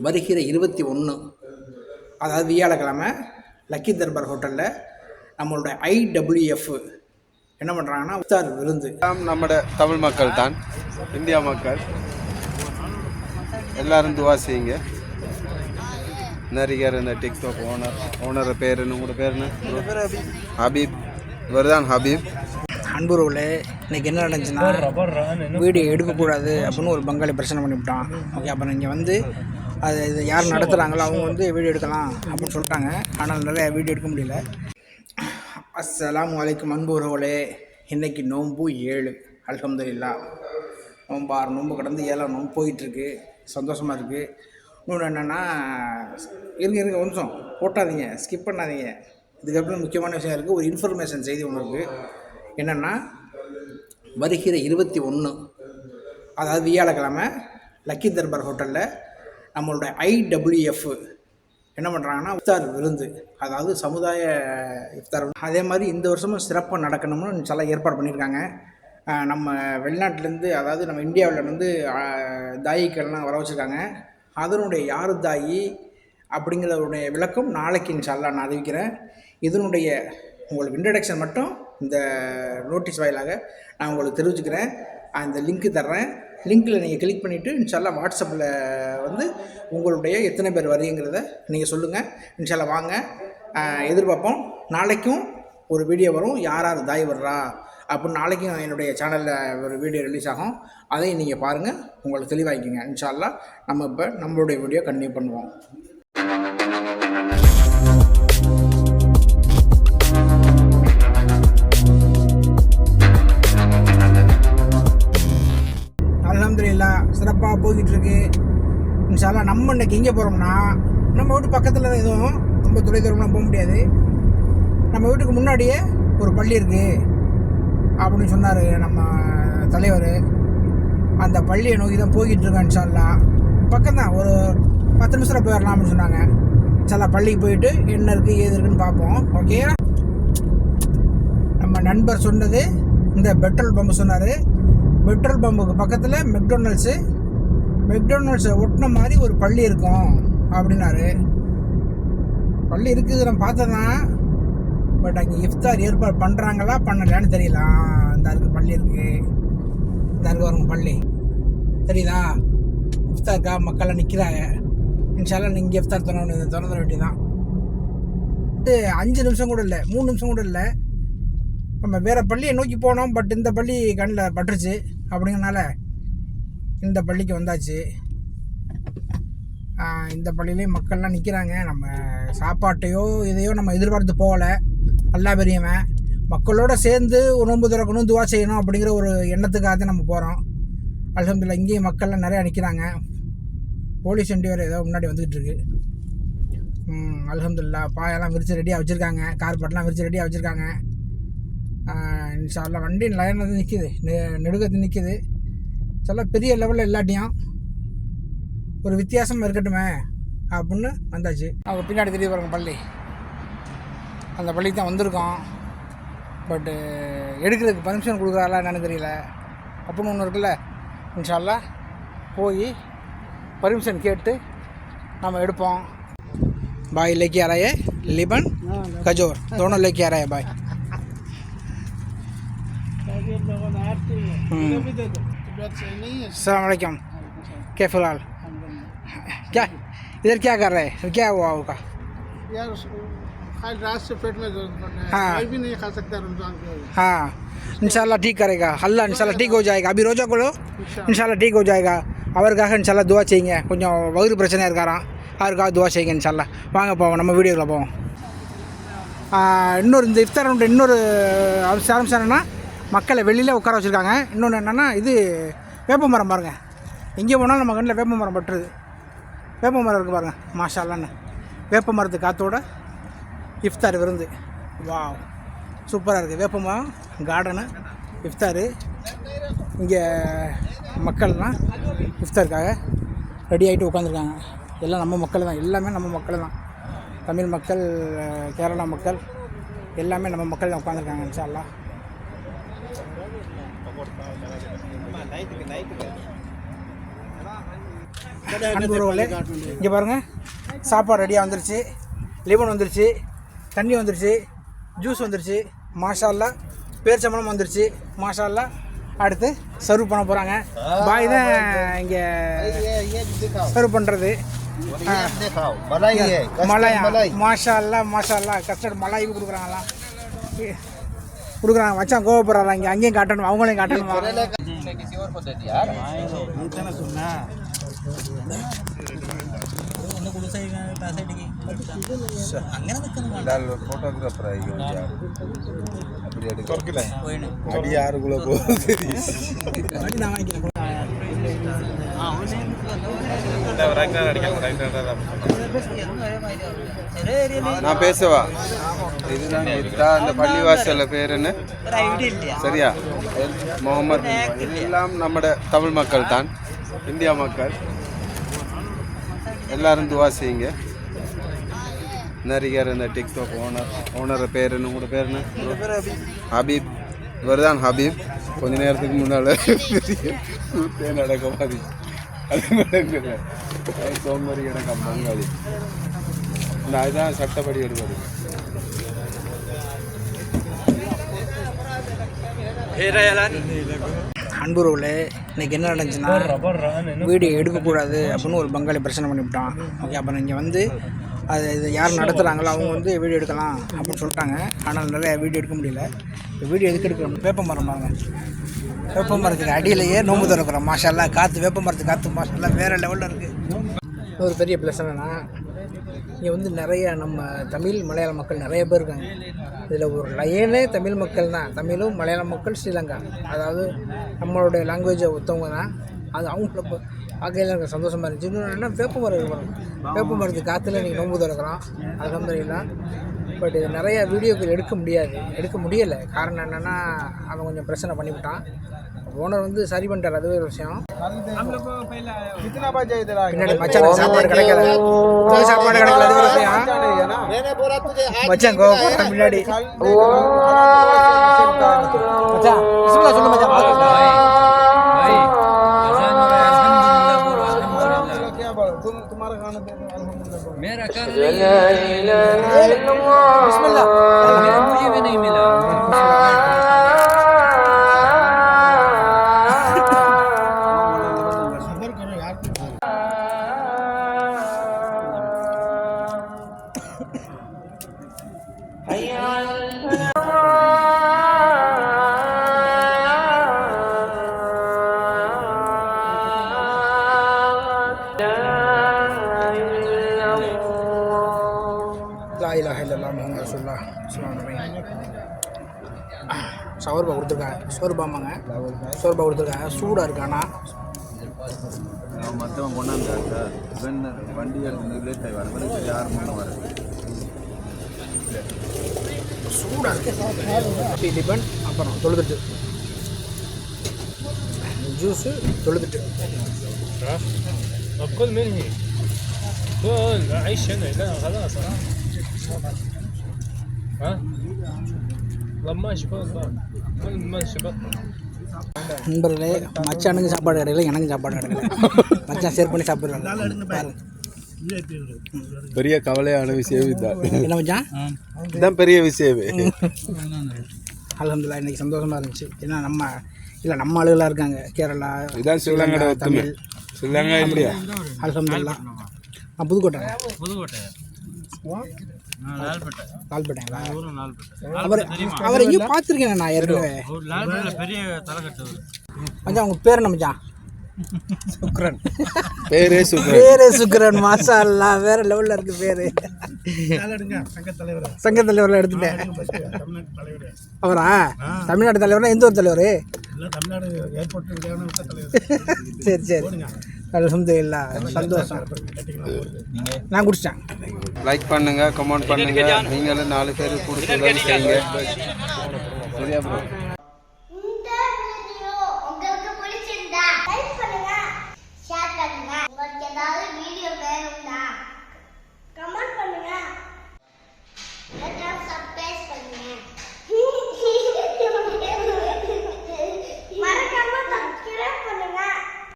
வருகிற 21 அதாவது வியாழக்கிழமை லக்கி தர்பார் ஹோட்டலில் நம்மளோட IWF என்ன பண்ணுறாங்கன்னா இஃப்தார் விருந்து. நம்ம தமிழ் மக்கள் தான், இந்தியா மக்கள் எல்லாரும் துவா செய்யுங்க. நிறைய இந்த டிக்டாக் ஓனர் பேர் என்ன, உங்களோட பேர் என்ன? ஹபீப். இவர் தான் ஹபீப். அன்புறவுல இன்றைக்கி என்ன நடந்துச்சுன்னா, வீடியோ எடுக்கக்கூடாது அப்படின்னு ஒரு பங்காளி பிரச்சனை பண்ணிவிட்டான். ஓகே, அப்புறம் இங்கே வந்து அது இது யார் நடத்துகிறாங்களோ அவங்க வந்து வீடியோ எடுக்கலாம் அப்படின்னு சொல்லிட்டாங்க. ஆனால் நிறைய வீடியோ எடுக்க முடியல. அஸ்ஸலாமு அலைக்கும் அன்புறவுகளே. இன்றைக்கி நோன்பு 7 அல்ஹம்துலில்லாஹ். நோன்பு கடந்து 7 நோன்பு போயிட்டுருக்கு. சந்தோஷமாக இருக்குது. இன்னொன்று என்னென்னா, இருங்க ஒரு நிமிஷம் போட்டாதீங்க, ஸ்கிப் பண்ணாதீங்க. இதுக்கப்புறம் முக்கியமான விஷயம் இருக்குது. ஒரு இன்ஃபர்மேஷன் செய்தி ஒன்று இருக்குது. என்னென்னா, வருகிற 21 அதாவது வியாழக்கிழமை லக்கி தர்பார் ஹோட்டலில் நம்மளோட IWF என்ன பண்ணுறாங்கன்னா இஃப்தார் விருந்து, அதாவது சமுதாய இஃப்தார். அதே மாதிரி இந்த வருஷமும் சிறப்பாக நடக்கணும்னு சில ஏற்பாடு பண்ணியிருக்காங்க. நம்ம வெளிநாட்டிலேருந்து, அதாவது நம்ம இந்தியாவிலேருந்து தாயிக்கள்லாம் வர வச்சுருக்காங்க. அதனுடைய யார் தாயி அப்படிங்கிறதுடைய விளக்கம் நாளைக்கு இன்ஷா அல்லாஹ் நான் அறிவிக்கிறேன். இதனுடைய உங்களுக்கு இன்ட்ரடக்ஷன் மட்டும் இந்த நோட்டீஸ் வாயிலாக நான் உங்களுக்கு தெரிவிச்சுக்கிறேன். அந்த லிங்க்கு தர்றேன். லிங்க்கில் நீங்கள் கிளிக் பண்ணிவிட்டு இன்ஷா அல்லாஹ் வாட்ஸ்அப்பில் வந்து உங்களுடைய எத்தனை பேர் வரீங்கிறத நீங்கள் சொல்லுங்கள். இன்ஷா அல்லாஹ் வாங்க, எதிர்பார்ப்போம். நாளைக்கும் ஒரு வீடியோ வரும், யார் யார் தாய் வர்றா அப்படின்னு. நாளைக்கும் என்னுடைய சேனலில் ஒரு வீடியோ ரிலீஸ் ஆகும். அதையும் நீங்கள் பாருங்கள், உங்களுக்கு தெளிவாகிக்குங்க. இன்ஷா அல்லாஹ் நம்ம இப்போ நம்மளுடைய வீடியோ கண்டினியூ பண்ணுவோம். அல்ஹம்துலில்லாஹ் சிறப்பாக போய்கிட்டுருக்கு. இன்ஷா அல்லாஹ் நம்ம இன்றைக்கி எங்கே போகிறோம்னா, நம்ம வீட்டு பக்கத்தில் தான், எதுவும் ரொம்ப தொலைதூரம்லாம் போக முடியாது. நம்ம வீட்டுக்கு முன்னாடியே ஒரு பள்ளி இருக்குது அப்படின்னு சொன்னார் நம்ம தலைவர். அந்த பள்ளியை நோக்கி தான் போய்கிட்டு இருக்கேன். இன்ஷா அல்லாஹ் பக்கம்தான், ஒரு 10 நிமிஷத்தில் போயிடலாம் அப்படின்னு சொன்னாங்க. இன்ஷா அல்லாஹ் பள்ளிக்கு போயிட்டு என்ன இருக்குது ஏது இருக்குதுன்னு பார்ப்போம். ஓகே, நம்ம நண்பர் சொன்னது இந்த பெட்ரோல் பம்பு சொன்னார். பெட்ரோல் பம்புக்கு பக்கத்தில் மெக்டொனால்ட்ஸை ஒட்டின மாதிரி ஒரு பள்ளி இருக்கும் அப்படின்னாரு. பள்ளி இருக்குது, நம்ம பார்த்ததான். பட் அங்கே இஃப்தார் ஏற்பாடு பண்ணுறாங்களா பண்ணலையான்னு தெரியல. இந்த இருக்குது பள்ளி இருக்குது, இந்த இருக்கு வருங்க பள்ளி தெரியுதா. இஃப்தாருக்கா மக்கள்லாம் நிற்கிறாங்க. இன்ஷா அல்லாஹ் இங்கே இஃப்தார் திறந்துட வேண்டியதான். 5 நிமிஷம் கூட இல்லை, 3 நிமிஷம் கூட இல்லை. நம்ம வேறு பள்ளியை நோக்கி போனோம். பட் இந்த பள்ளி கண்ணில் பட்டுருச்சு. அப்படிங்கிறனால இந்த பள்ளிக்கு வந்தாச்சு. இந்த பள்ளியிலையும் மக்கள்லாம் நிற்கிறாங்க. நம்ம சாப்பாட்டையோ இதையோ நம்ம எதிர்பார்த்து போகலை. அல்லா பெரியவன் மக்களோடு சேர்ந்து நோன்பு திறக்கணும், துவா செய்யணும் அப்படிங்கிற ஒரு எண்ணத்துக்காக தான் நம்ம போகிறோம். அல்ஹம்துலில்லாஹ் இங்கேயும் மக்கள்லாம் நிறையா நிற்கிறாங்க. போலீஸ் வண்டி வேறு ஏதோ முன்னாடி வந்துக்கிட்டு இருக்கு. அல்ஹம்துலில்லாஹ் பாயெல்லாம் விரித்து ரெடியாக வச்சுருக்காங்க, கார்பெட்லாம் விரித்து ரெடியாக வச்சுருக்காங்க. இன்ஷா அல்லாஹ் வண்டி லைனில் நிற்கிது, நெடுக்கத்து நிற்கிது. சில பெரிய லெவலில் இல்லாட்டியும் ஒரு வித்தியாசமாக இருக்கட்டுமே அப்படின்னு வந்தாச்சு. அவங்க பின்னாடி தெரிய பாருங்க பள்ளி, அந்த பள்ளிக்கு தான் வந்திருக்கோம். பட்டு எடுக்கிறதுக்கு பர்மிஷன் கொடுக்குறாங்களா என்னன்னு தெரியல. அப்படின்னு ஒன்று இருக்குல்ல. இன்ஷா அல்லாஹ் போய் பர்மிஷன் கேட்டு நம்ம எடுப்போம். பாய் लेके आ रहा है लिबन खजूर दोनों लेके आ रहा है भाई. अस्सलाम वालेकुम, क्या फिलहाल क्या इधर क्या कर रहे हैं, क्या हुआ होगा यार? रात से पेट में दर्द पड़ रहा है। हाँ, कोई भी नहीं खा सकता रमजान के। हाँ इंशाल्लाह ठीक करेगा अल्लाह, इंशाल्लाह ठीक हो जाएगा. अभी रोजा खोलो, इंशाल्लाह ठीक हो जाएगा. அவருக்காக இன்ஷால்லா துவா செய்யுங்க. கொஞ்சம் வயிறு பிரச்சனையாக இருக்காராம், அவருக்காக துவா செய்யுங்க. இன்ஷால்லா வாங்க போவோம், நம்ம வீடியோவில் போவோம். இன்னொரு இந்த இஃப்தாரோட இன்னொரு அவசரம் என்னென்னா, மக்களை வெளியில் உட்கார வச்சுருக்காங்க. இன்னொன்று என்னென்னா, இது வேப்ப மரம் பாருங்கள். எங்கே போனாலும் நம்ம கண்ணில் வேப்ப மரம் பட்டுருது. வேப்ப மரம் இருக்குது பாருங்கள், மாஷா அல்லான்னு. வேப்ப மரத்து காற்றோட இஃப்தார் விருந்து. வா சூப்பராக இருக்குது. வேப்ப மரம் கார்டனு, இஃப்தாரு. இங்கே மக்கள்லாம் இஃப்தாருக்காக ரெடி ஆகிட்டு உட்காந்துருக்காங்க. எல்லாம் நம்ம மக்கள் தான், எல்லாமே நம்ம மக்கள் தான். தமிழ் மக்கள், கேரளா மக்கள், எல்லாமே நம்ம மக்கள் தான் உட்காந்துருக்காங்க. இன்ஷா அல்லாஹ் அன்புறவுகளே இங்கே பாருங்கள், சாப்பாடு ரெடியாக வந்துருச்சு. லெமன் வந்துருச்சு, தண்ணி வந்துருச்சு, ஜூஸ் வந்துருச்சு. மாஷா அல்லாஹ். பேரிச்சம்பழம் வந்துருச்சு. மாஷா அல்லாஹ். அடுத்து சர்வ் பண்ண போகிறாங்க. பாய் தான் இங்கே சர்வ் பண்ணுறது. மலாயா மாஷா அல்லாஹ் மாஷா அல்லாஹ். கஸ்டர்ட் மலாயும் கொடுக்குறாங்களாம், கொடுக்குறாங்க. வச்சா கோவப்படுறாங்க. இங்கே அங்கேயும் காட்டணும், அவங்களையும் காட்டணுமா? அடி யாருக்குள்ள போகுது? நான் பேசவா? இதுதான் இந்த பள்ளிவாசல்ல பேர் என்ன சரியா? முகமது. எல்லாம் நம்ம தமிழ் மக்கள் தான், இந்தியா மக்கள். எல்லாரும் துவா செய்யுங்க. நிறைய இந்த டிக்டாக் ஓனர் பேர் என்ன? உங்களோட பேர் என்ன? ஹபீப். இவர் தான் ஹபீப். கொஞ்ச நேரத்துக்கு முன்னால் நடக்க மாதிரி அது நடக்குது. சோம்பரி கிடக்க பங்காளி. அதுதான் சட்டப்படி எடுப்பது. அன்புறவுகளே, இன்றைக்கி என்ன நடந்துச்சுன்னா, வீடியோ எடுக்கக்கூடாது அப்படின்னு ஒரு பங்காளி பிரச்சனை பண்ணிவிட்டான். ஓகே, அப்புறம் இங்கே வந்து அது இது யார் நடத்துகிறாங்களோ அவங்க வந்து வீடியோ எடுக்கலாம் அப்படின்னு சொல்லிட்டாங்க. ஆனால் நிறைய வீடியோ எடுக்க முடியல. இப்போ வீடியோ எதுக்கு எடுக்கிறோம்? வேப்ப மரம் பாருங்க, வேப்ப மரத்துக்கு அடியிலேயே நோம்பு திறக்கிறோம். மாஷா அல்லாஹ். காற்று, வேப்ப மரத்துக்கு காற்று மாஷா அல்லாஹ் வேறு லெவலில் இருக்குது. ஒரு பெரிய ப்ளஸ் என்னென்னா, இங்கே வந்து நிறைய நம்ம தமிழ் மலையாள மக்கள் நிறைய பேர் இருக்காங்க. இதில் ஒரு லைனே தமிழ் மக்கள் தான். தமிழும் மலையாள மக்கள், ஸ்ரீலங்கா. அதாவது நம்மளுடைய லாங்குவேஜை ஒருத்தவங்க தான். அது அவங்கள பார்க்கையில் எனக்கு சந்தோஷமாக இருந்துச்சு. இன்னொன்று என்ன, வேப்ப மரம் இருக்கணும். வேப்ப மரத்துக்கு காற்றுல இன்றைக்கி நோம்பு திறக்கிறோம். அல்ஹம்துலில்லாஹ். பட் இது நிறைய வீடியோக்கள் எடுக்க முடியலை. காரணம் என்னென்னா, அவன் கொஞ்சம் பிரச்சனை பண்ணிவிட்டான். ஓனர் வந்து சரி பண்ணிட்டார், அதுவே ஒரு விஷயம். பின்னாடி மச்சானுக்கு சாப்பாடு கிடைக்கல, சாப்பாடு கிடைக்கல, அது ஒரு விஷயம். மச்சான் கோவம் பின்னாடி. மச்சான் பிஸ்மில்லாஹ் சொல்லு மச்சான். मेरा खाना बिस्मिल्लाह, मुझे भी नहीं मिला. சவர்பா கொடுத்துருக்காங்க. சோர்பாமாங்க, சோர்பா கொடுத்துருக்காங்க. சூடாக இருக்காண்ணா. மற்றவன் கொண்டாந்தாங்க வண்டி எடுத்து லேட் ஆகி வர யாரும் முன்ன வர சூடாக இருக்குது. டிபன், அப்புறம் தொழுதுட்டு ஜூஸு, தொழுதுட்டு. كل منهي كل عيش هنا. لا خلاص ها لما شباب كل ما شباب. நண்பர்களே, மச்சானுக்கு சாப்பாடு கிடைக்கல, எனக்கு சாப்பாடு கிடைக்கல. மச்சான் ஷேர் பண்ணி சாப்பிட்றாங்க. பெரிய கவலையான விஷயம் இதுதான். என்ன மச்சான்? இதுதான் பெரிய விஷயமே. அல்ஹம்துலில்லாஹ். இன்றைக்கி சந்தோஷமாக இருந்துச்சு. ஏன்னா நம்ம ஆளுகளாக இருக்காங்க. கேரளா, இதான் ஸ்ரீலங்கா, தமிழ் ஸ்ரீலங்கா இல்லையா? அல்ஹம்துலில்லாஹ். நான் புதுக்கோட்டை. லால்பேட்டைங்களா? அவர் எங்கேயும் பார்த்துருக்கேன் நான் ஏற்கனவே. மச்சான் உங்கள் பேர் என்ன மச்சான்? சுக்ரன். பேரே சுக்ரன். மாஷா அல்லாஹ். வேறு லெவலில் இருக்குது பேர். சங்க தலைவரில் எடுத்துட்டேன். அவரா? தமிழ்நாடு தலைவர்னா எந்த ஒரு தலைவர்? சரி சரி. அல்ஹம்துலில்லாஹ். சந்தோஷம். நான் குடிச்சிட்டேன். லைக் பண்ணுங்க, கமெண்ட் பண்ணுங்க. நீங்களும் 4 பேர் கொடுத்து செய்யுங்க. சரியா ப்ரோ?